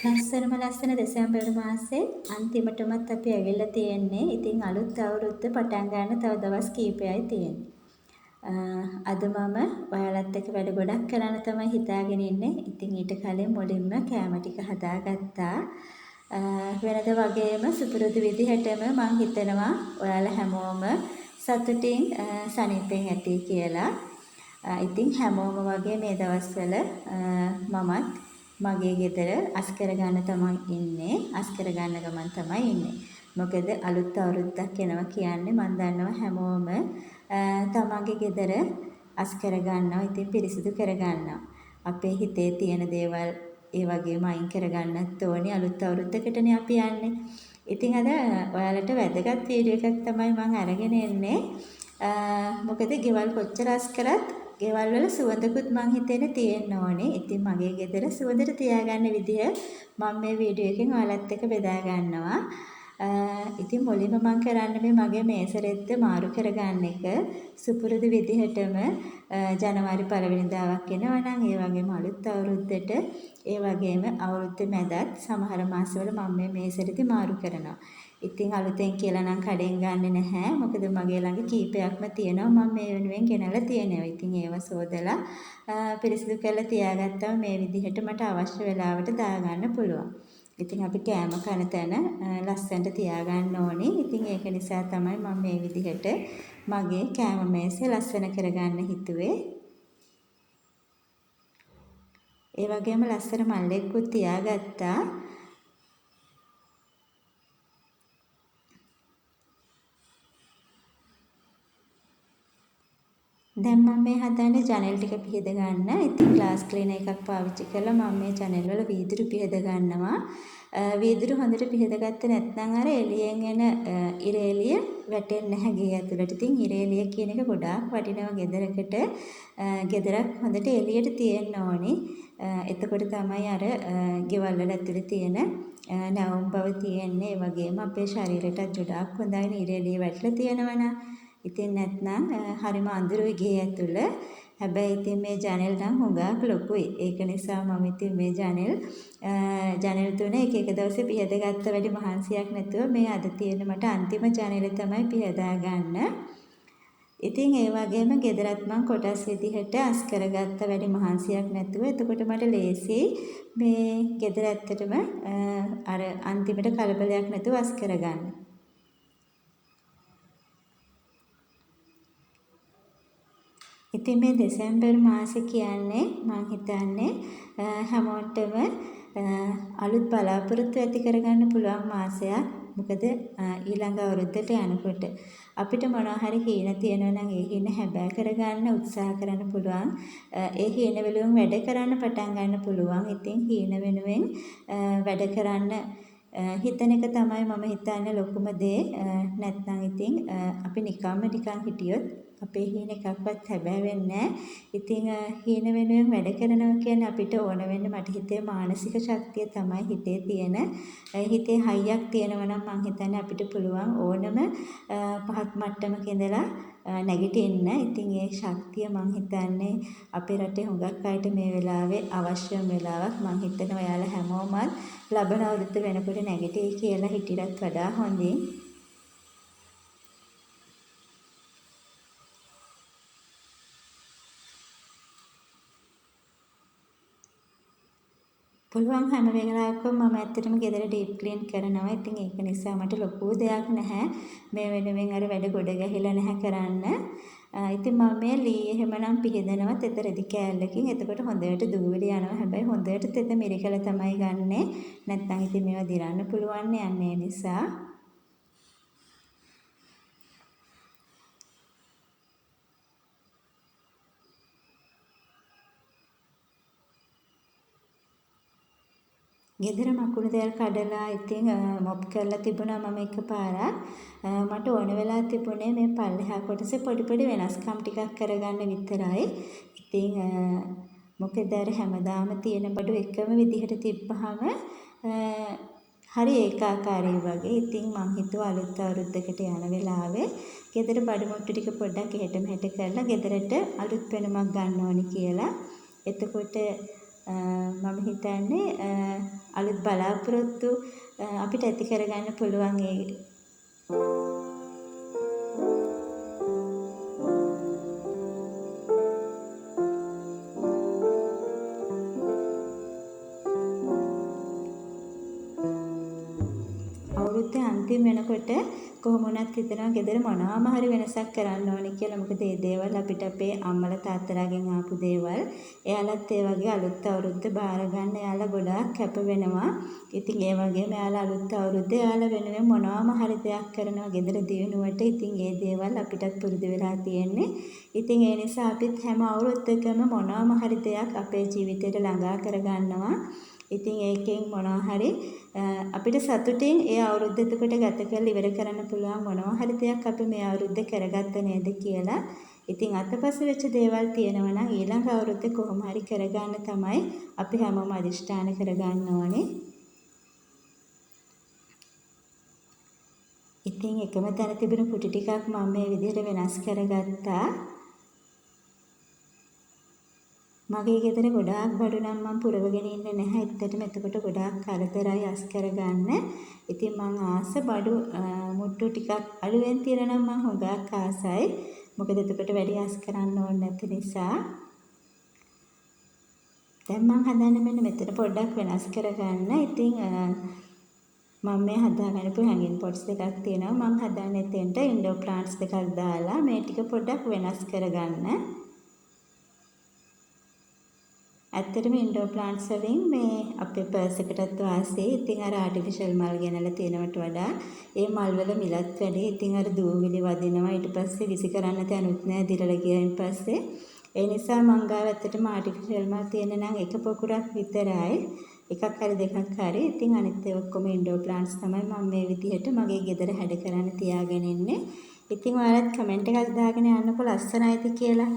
ලස්සන දෙසැම්බර් මාසේ අන්තිමටමත් අපි ඇවිල්ලා තියෙන්නේ. ඉතින් අලුත් අවුරුද්ද පටන් ගන්න තව දවස් කීපයයි තියෙන්නේ. අද මම ඔයාලත් එක්ක වැඩ ගොඩක් කරන්න තමයි හිතාගෙන ඉන්නේ. ඉතින් ඊට කලින් මුලින්ම කෑම ටික හදාගත්තා. වෙනද වගේම සුපුරුදු විදිහටම මම හිතනවා ඔයාලා හැමෝම සතුටින් සනීපෙන් ඇති කියලා. ඉතින් හැමෝම වගේ මේ දවස්වල මමත් මගේ ගෙදර අස්කර ගන්න තමයි ඉන්නේ. අස්කර ගන්න ගමන් තමයි ඉන්නේ. මොකද අලුත් අවුරුද්දක් එනවා කියන්නේ මම දන්නවා හැමෝම තමන්ගේ ගෙදර අස්කර ගන්නවා. ඉතින් පිරිසිදු කර ගන්නවා. අපේ හිතේ තියෙන දේවල් ඒ වගේම අයින් කර ගන්නත් ඕනේ. අලුත් අවුරුද්දකටනේ අපි යන්නේ. ඉතින් අද ඔයාලට වැදගත් වීඩියෝ එකක් තමයි මම අරගෙන එන්නේ. මොකද ගෙවල් කොච්චර අස්කරත් ගෙවල් වල සුවඳකුත් මං හිතේනේ තියෙන්න ඕනේ. ඉතින් මගේ ගෙදර සුවඳට තියාගන්න විදිය මම මේ වීඩියෝ එකෙන් ඔයාලත් එක්ක බෙදා ගන්නවා. ඉතින් මුලින්ම මම කරන්නේ මේ මගේ මේසරෙද්ද මාරු කරගන්න එක. සුපුරුදු විදිහටම ජනවාරි 1 වෙනිදාවක් එනවා නම් ඒ වගේම අලුත් අවුරුද්දට ඒ වගේම අවුරුද්ද මැදත් සමහර මාසවල මම මේ මේසෙදි මාරු කරනවා. ඉතින් අලුතෙන් කියලා නම් කඩෙන් ගන්නෙ නැහැ. මොකද මගේ ළඟ කීපයක්ම තියෙනවා. මම මේ වෙනුවෙන් ගෙනල්ලා තියෙනවා. ඉතින් ඒව සෝදලා පිරිසිදු කරලා තියාගත්තම මේ විදිහට මට අවශ්‍ය වෙලාවට දාගන්න පුළුවන්. ඉතින් අපි කෑම කන තැන ලස්සනට තියාගන්න ඕනේ. ඉතින් ඒක නිසා තමයි මම මේ විදිහට මගේ කෑම මේසය ලස්සන කරගන්න හිතුවේ. ඒ වගේම ලස්සන මල්ලෙකුත් තියාගත්තා. දැන් මම මේ හදන්නේ ජනෙල් ටික පිහද ගන්න. ඉතින් ග්ලාස් ක්ලීනර් එකක් පාවිච්චි කරලා මම මේ ජනෙල් වල වීදුරු පිහද ගන්නවා. වීදුරු හොඳට පිහද ගත්තේ නැත්නම් අර එළියෙන් එන ඉර එළිය වැටෙන්නේ නැහැ ගේ ඇතුළට. ඉතින් ඉර එළිය කියන එක ගොඩාක් වටිනවා ගෙදරකට. ගෙදරක් හොඳට එළියට තියෙන්න ඕනි. එතකොට තමයි අර ගෙවල් වල ඇතුලේ තියෙන නැවුම් බව තියෙන්නේ. ඒ වගේම අපේ ශරීරයටත් ගොඩාක් හොඳයි ඉර එළිය වැටලා තියෙනවනම්. ඉතින් නැත්නම් හරිම අඳුරුයි ගේ ඇතුළ. හැබැයි ඉතින් මේ ජනෙල් නම් හුඟක් ලොකුයි. ඒක නිසා මම ඉතින් මේ ජනෙල් තුන එක එක දවසේ පිහද ගත්ත වැඩි මහන්සියක් නැතුව මේ අද තියෙන මට අන්තිම ජනෙල තමයි පිහදා ගන්න. ඉතින් ඒ වගේම ගෙදරත් මම කොටස් විදිහට අස් කරගත්ත වැඩි මහන්සියක් නැතුව. එතකොට මට ලේසි මේ ගෙදර ඇත්තටම අර අන්තිමට කලබලයක් නැතුව අස් කරගන්න. ඉතින් මේ දෙසැම්බර් මාසේ කියන්නේ මම හිතන්නේ හැමෝටම අලුත් බලාපොරොත්තු ඇති කරගන්න පුළුවන් මාසයක්. මොකද ඊළඟ අවුරුද්දට යනකොට අපිට මොනවා හරි හීන තියෙනවා නම් ඒ හීන හැබෑ කරගන්න උත්සාහ කරන්න පුළුවන්. ඒ හීන වලින් වැඩ කරන්න පටන් ගන්න පුළුවන්. ඉතින් හීන වෙනුවෙන් වැඩ කරන්න හිතන එක තමයි මම හිතන්නේ ලොකුම දේ. නැත්නම් ඉතින් අපි නිකම්ම හිටියොත් අපේ හීන එකක්වත් හැබෑ වෙන්නේ නැහැ. ඉතින් හීන වෙනුවෙන් වැඩ කරනවා කියන්නේ අපිට ඕන වෙන්නේ මට හිතේ මානසික ශක්තිය තමයි හිතේ තියෙන. හිතේ හයියක් තියෙනවා නම් මම හිතන්නේ අපිට පුළුවන් ඕනම පහත් මට්ටමක ඉඳලා නැගිටින්න. ඉතින් ඒ ශක්තිය මම හිතන්නේ අපේ රටේ හුඟක් අයට මේ වෙලාවේ අවශ්‍යම වෙලාවක්. මම හිතනවා ඔයාලා හැමෝමත් ලබන අවුරුද්ද වෙනකොට නැගිටියි කියලා හිටියටත් වඩා හොඳින්. පුළුවන් හැම වෙලාවකම මම ඇත්තටම ගෙදර ඩීප් ක්ලීන් කරනවා. ඉතින් ඒක නිසා මට ලොකු දෙයක් නැහැ. මේ වෙනුවෙන් අර වැඩ ගොඩ ගැහිලා නැහැ කරන්න. ඉතින් මම මේ ලී එහෙමනම් පිහදනවා තෙත රෙදි කෑල්ලකින්. එතකොට හොඳට දූවිලි යනවා. හැබැයි හොඳට තෙත මිරිකලා තමයි ගන්නෙ. නැත්නම් ඉතින් මේවා දිරන්න පුළුවන් යන්නේ නිසා. ගෙදර මකුණු දැල් කඩලා ඉතින් මොප් කරලා තිබුණා මම එකපාරක්. මට ඕන වෙලා තිබුණේ මේ පල්ලෙහා කොටසේ පොඩි වෙනස්කම් ටිකක් කරගන්න විතරයි. ඉතින් මොකද අර හැමදාම තියෙන බඩු එකම විදිහට තිබ්බහම හරි ඒකාකාරී වගේ. ඉතින් මං හිතුවා අලුත් අවුරුද්දකට යන වෙලාවේ ගෙදර බඩු මුට්ටු ටික පොඩ්ඩක් එහෙට මෙහෙට කරලා ගෙදරට අලුත් පෙනුමක් ගන්න ඕනි කියලා. එතකොට මම හිතන්නේ අලුත් බලාපොරොත්තු අපිට ඇති කරගන්න පුළුවන් ඒ අවුරුද්දේ අන්තිම වෙනකොට කොහොම වුණත් හිතනවා ගෙදර මොනවාම හරි වෙනසක් කරන්න ඕනේ කියලා. මොකද මේ දේවල් අපිට අපේ අම්මලා තාත්තලාගෙන් ආපු දේවල්. එයාලත් ඒ වගේ අලුත් අවුරුද්ද බාර ගන්න එයාලා ගොඩාක් කැප වෙනවා. ඉතින් ඒ වගේම එයාලා අලුත් අවුරුද්දේ එයාලා වෙනුවෙන් මොනවාම හරි දෙයක් කරනවා ගෙදර දිනුවට. ඉතින් ඒ දේවල් අපිටත් පුරුදු වෙලා තියෙන්නේ. ඉතින් ඒ නිසා අපිත් හැම අවුරුද්දකම මොනවාම හරි දෙයක් අපේ ජීවිතේට ළඟා කරගන්නවා. ඉතින් ඒකෙන් මොනවා හරි අපිට සතුටින් ඒ අවුරුද්ද එතකොට ගත කරලා ඉවර කරන්න පුළුවන් මොනවා හරි දෙයක් අපි මේ අවුරුද්දේ කරගත්ත නේද කියලා. ඉතින් අතපසු වෙච්ච දේවල් තියෙනවා නම් ඊළඟ අවුරුද්දේ කොහොම හරි කරගන්න තමයි අපි හැමෝම අදිෂ්ඨාන කරගන්න ඕනේ. ඉතින් එකම තැන තිබුණු කුටි ටිකක් මම මේ විදිහට වෙනස් කරගත්තා. මගේ ගෙදර ගොඩාක් බඩු නම් මම පුරවගෙන ඉන්නේ නැහැ. ඇත්තටම එතකොට ගොඩාක් කරදරයි අස් කරගන්න. ඉතින් මං ආස බඩු මුට්ටු ටිකක් අලුවෙන් තියන නම් මං හොඟක් ආසයි. මොකද එතකොට වැඩි අස් කරන්න ඕනේ නැති නිසා. දැන් මං හදන්නේ මෙන්න මෙතන පොඩ්ඩක් වෙනස් කරගන්න. ඉතින් මම මේ හදාගන්නපු හැංගින් පොට්ස් දෙකක් තියෙනවා. මං හදන්නේ එතෙන්ට ඉන්ඩෝ ප්ලාන්ට්ස් දෙකක් දාලා මේ ටික පොඩ්ඩක් වෙනස් කරගන්න. ඇත්තටම ඉන්ඩෝ ප්ලාන්ට්ස් වලින් මේ අපේ පර්ස් එකටත් වාසි. ඉතින් අර ආටිෆිෂල් මල් ගෙනලා තියෙනවට වඩා ඒ මල් වල මිලත් වැඩි. ඉතින් අර දූවිලි වදිනවා. ඊට පස්සේ විසි කරන්න තැනුත් නැහැ දිරලා ගියයින් පස්සේ. ඒ නිසා මං ගාව ඇත්තටම ආටිෆිෂල් මල් තියෙන නම් එක පොකුරක් විතරයි. එකක් හරි දෙකක් හරි. ඉතින් අනිත් ඒවා ඔක්කොම ඉන්ඩෝ ප්ලාන්ට්ස් තමයි මම මේ විදිහට මගේ ගෙදර හැඩ කරන්න තියාගෙන ඉන්නේ. ඉතින් ඔයාලත් කමෙන්ට් එකක් දාගෙන යන්නකෝ ලස්සනයිද කියලා.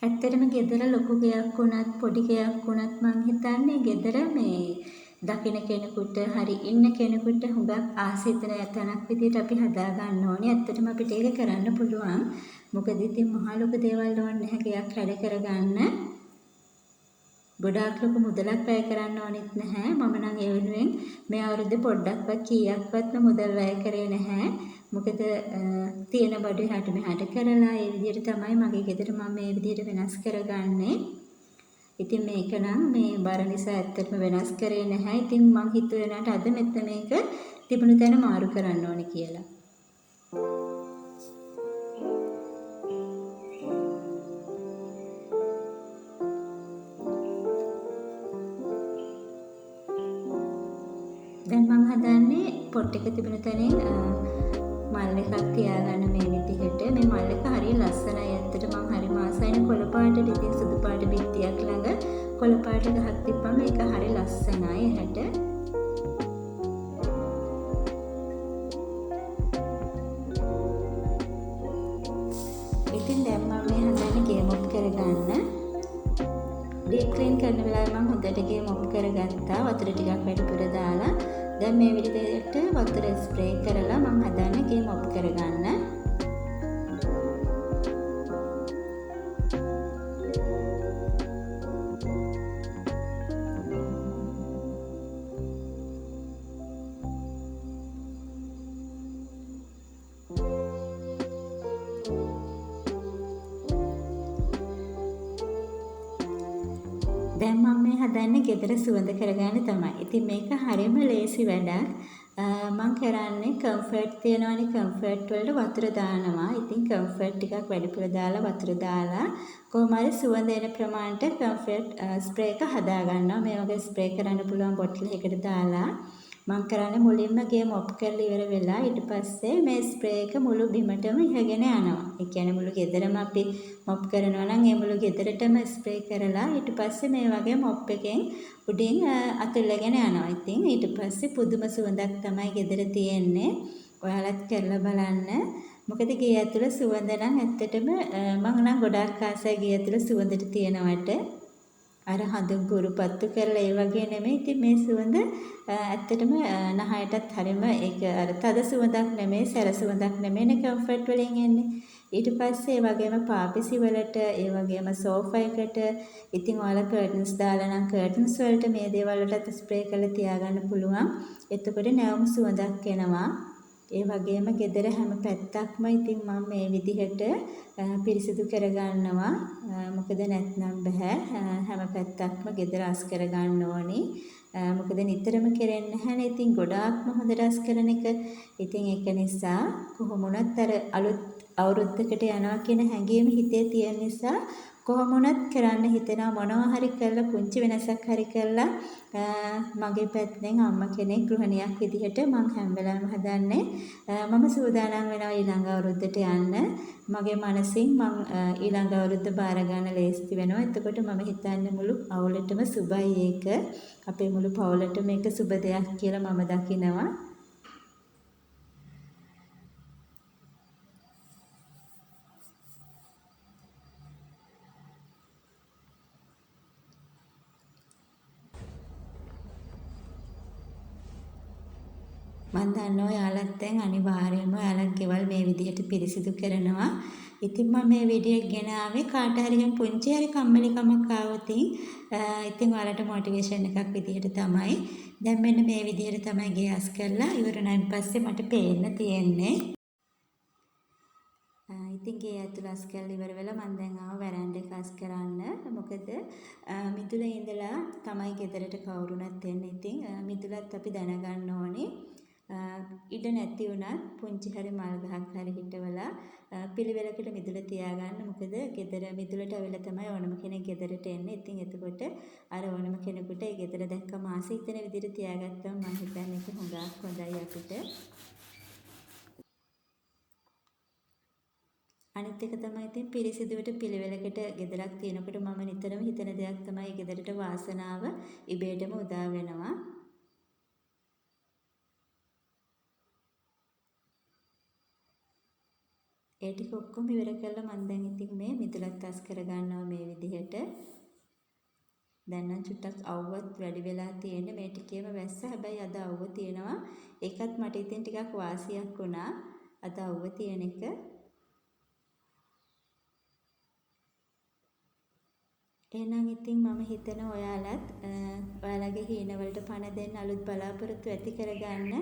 ඇත්තටම ගෙදර ලොකු ගයක් වුණත් පොඩි ගයක් වුණත් මං හිතන්නේ ගෙදර මේ දකින්න කෙනෙකුට හරි ඉන්න කෙනෙකුට හුඟක් ආසිතන තැනක් විදිහට අපි හදා ගන්න ඕනේ. ඇත්තටම අපිට ඒක කරන්න පුළුවන්. මොකද ඉතින් මහා ලොකු දේවල් ඕනේ නැහැ ගයක් හැඩ කරගන්න. ගොඩාක් ලොකු මුදලක් වැය කරන්න ඕනෙත් නැහැ. මම නම් ඒ වෙනුවෙන් මේ අවුරුද්දේ පොඩ්ඩක්වත් කීයක්වත් මුදල් වැය කරේ නැහැ. මොකද තියෙන බඩු එහාට මෙහාට කරලා ඒ විදිහට තමයි මගේ ගෙදර මම මේ විදිහට වෙනස් කරගන්නේ. ඉතින් මේක නම් මේ බර නිසා ඇත්තටම වෙනස් කරේ නැහැ. ඉතින් මං හිතුවේ නට අද මෙතන මේක තිබුණු තැන මාරු කරන්න ඕනේ කියලා. දැන් මං හදන්නේ පොට් එක තිබුණු තැනින් මල් එකක් තියාගන්න මේ විදිහට. මේ මල් එක හරිය ලස්සනයි. ඇත්තට මං හරි මාසයින කොළ පාටට ඉතින් සුදු පාට බිත්තියක් ළඟ කොළ පාට ගහක් තිබ්බම ඒක හරිය ලස්සනයි ඇහැට. ඉතින් දැන් මම මේ හදන්නේ ගේ මොප් කරගන්න. ඩීප් ක්ලීන් කරන වෙලාවේ මම හොඳට ගේ මොප් කරගත්තා. වතුර ටිකක් වැඩිපුර දාලා දැන් මේ විදිහට වතුර ස්ප්‍රේ කරලා මම හදන්නේ ගේ මොප් කරගන්න. දැන් මම මේ හදන්නේ ගෙදර සුවඳ කරගන්න තමයි. ඉතින් මේක හරියම ලේසි වැඩක්. මම කරන්නේ කම්ෆර්ට් තියනවනේ කම්ෆර්ට් වලට වතුර දානවා. ඉතින් කම්ෆර්ට් ටිකක් වැඩිපුර දාලා වතුර දාලා කොහොම හරි සුවඳ එන ප්‍රමාණයට කම්ෆර්ට් ස්ප්‍රේ එක හදා ගන්නවා. මේ වගේ ස්ප්‍රේ කරන්න පුළුවන් බොටල් එකකට දාලා මම කරන්නේ මුලින්ම ගේ මොප් කරලා ඉවර වෙලා ඊට පස්සේ මේ ස්ප්‍රේ එක මුළු බිමටම ඉහගෙන යනවා. ඒ කියන්නේ මුළු ගෙදරම අපි මොප් කරනවා නම් ඒ මුළු ගෙදරටම ස්ප්‍රේ කරලා ඊට පස්සේ මේ වගේ මොප් එකෙන් උඩින් අතුල්ලගෙන යනවා. ඉතින් ඊට පස්සේ පුදුම සුවඳක් තමයි ගෙදර තියෙන්නේ. ඔයාලත් කරලා බලන්න. මොකද ගේ ඇතුළේ සුවඳ නම් ඇත්තටම මම නම් ගොඩාක් ආසයි ගේ ඇතුළේ සුවඳට තියෙනවට. අර හඳුන් කුරුපත්තු කරලා ඒ වගේ නෙමෙයි. ඉතින් මේ සුවඳ ඇත්තටම නහයටත් හරිම ඒක අර තද සුවඳක් නෙමෙයි, සැර සුවඳක් නෙමෙයි කම්ෆර්ට් වලින් එන්නේ. ඊට පස්සේ ඒ වගේම පාපිසි වලට, ඒ වගේම සෝෆා එකට ඉතින් ඔයාලා කර්ටන්ස් දාලා නම් කර්ටන්ස් වලට මේ දේවල් වලට ස්ප්‍රේ කරලා තියාගන්න පුළුවන්. එතකොට නැවුම් සුවඳක් එනවා. ඒ වගේම ගෙදර හැම පැත්තක්ම ඉතින් මම මේ විදිහට පිරිසිදු කරගන්නවා. මොකද නැත්නම් බෑ. හැම පැත්තක්ම ගෙදර අස් කරගන්න ඕනි. මොකද නිතරම කෙරෙන්නේ නැහැනේ. ඉතින් ගොඩාක්ම හොඳට අස් කරන එක. ඉතින් ඒක නිසා කොහොමුණත් අර අලුත් අවුරුද්දකට යනවා කියන හැඟීම හිතේ තියෙන නිසා කොහොමුණත් කරන්න හිතෙනවා මොනවා හරි කරලා පුංචි වෙනසක් හරි කරලා මගේ පැත්තෙන් අම්මා කෙනෙක් ගෘහණියක් විදිහට මම හැම වෙලාවෙම හදන්නේ මම සූදානම් වෙනවා ඊළඟ අවුරුද්දට යන්න මගේ මනසින් මම ඊළඟ අවුරුද්ද බාර ගන්න ලේස්ති වෙනවා එතකොට මම හිතන්නේ මුළු පවුලටම සුබයි ඒක අපේ මුළු පවුලටම මේක සුබ දෙයක් කියලා මම දකිනවා මම දන්නවා ඔයාලත් දැන් අනිවාර්යයෙන්ම ඔයාලගේ ගෙවල් මේ විදිහට පිරිසිදු කරනවා. ඉතින් මම මේ වීඩියෝ එක ගෙන ආවේ කාට හරි පුංචි හරි කම්මැලිකමක් ආවොත් ඉතින් ඔයාලට මොටිවේෂන් එකක් විදිහට තමයි. දැන් මෙන්න මේ විදිහට තමයි ගේ අස් කරලා ඉවරනායින් පස්සේ මට පේන්න තියෙන්නේ. ඉතින් ගේ ඇතුළ අස් කරලා ඉවර වෙලා මම දැන් ආව වරන්ඩ එක අස් කරන්න. මොකද මිදුලේ ඉඳලා තමයි ගෙදරට කවුරුණත් එන්නේ. ඉතින් මිදුලත් අපි දැනගන්න ඕනේ. ඉඩ නැති වුණත් පුංචි හරි මල් ගහක් හරි හිටවලා පිළිවෙලකට මිදුල තියාගන්න. මොකද ගෙදර මිදුලට අවිලා තමයි ඕනම කෙනෙක් ගෙදරට එන්නේ. ඉතින් එතකොට අර ඕනම කෙනෙකුට ඒ ගෙදර දැක්කම ආසෙ හිතෙන විදිහට තියාගත්තම මම හිතන්නේ ඒක හොඟක් හොඳයි අපිට. අනිත් එක තමයි ඉතින් පිරිසිදුවට පිළිවෙලකට ගෙදරක් තියෙනකොට මම නිතරම හිතන දෙයක් තමයි ගෙදරට වාසනාව ඉබේටම උදා වෙනවා. ඒ ටික ඔක්කොම ඉවර කරලා මම දැන් ඉතින් මේ මිදුලත් අස් කරගන්නවා මේ විදිහට. දැන් නම් චුට්ටක් අවුවත් වැඩි වෙලා තියෙන්නේ මේ ටිකේම වැස්ස. හැබැයි අද අවුව තියෙනවා. ඒකත් මට ඉතින් ටිකක් වාසියක් වුණා. අද අවුව තියෙන එක. එහෙනම් ඉතින් මම හිතනවා ඔයාලත් ඔයාලගේ හීනවලට පණ දෙන්න අලුත් බලාපොරොත්තු ඇති කරගන්න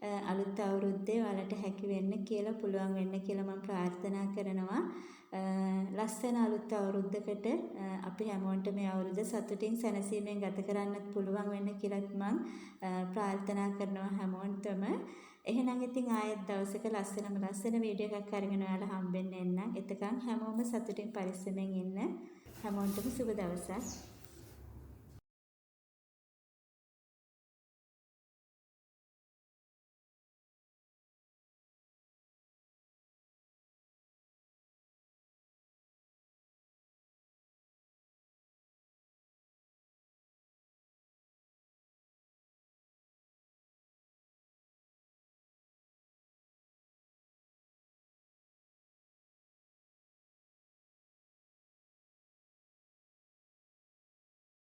අලුත් අවුරුද්දේ ඔයාලට හැකි වෙන්න කියලා පුළුවන් වෙන්න කියලා මම ප්‍රාර්ථනා කරනවා. ලස්සන අලුත් අවුරුද්දකට අපි හැමෝන්ට මේ අවුරුද්ද සතුටින් සැනසීමෙන් ගත කරන්නත් පුළුවන් වෙන්න කියලාත් මම ප්‍රාර්ථනා කරනවා හැමෝන්ටම. එහෙනම් ඉතින් ආයෙත් දවසක ලස්සන වීඩියෝ එකක් අරගෙන ඔයාලා හම්බෙන්න එන්නම්. එතකන් හැමෝම සතුටින් පරිස්සමෙන් ඉන්න. හැමෝන්ටම සුබ දවසක්.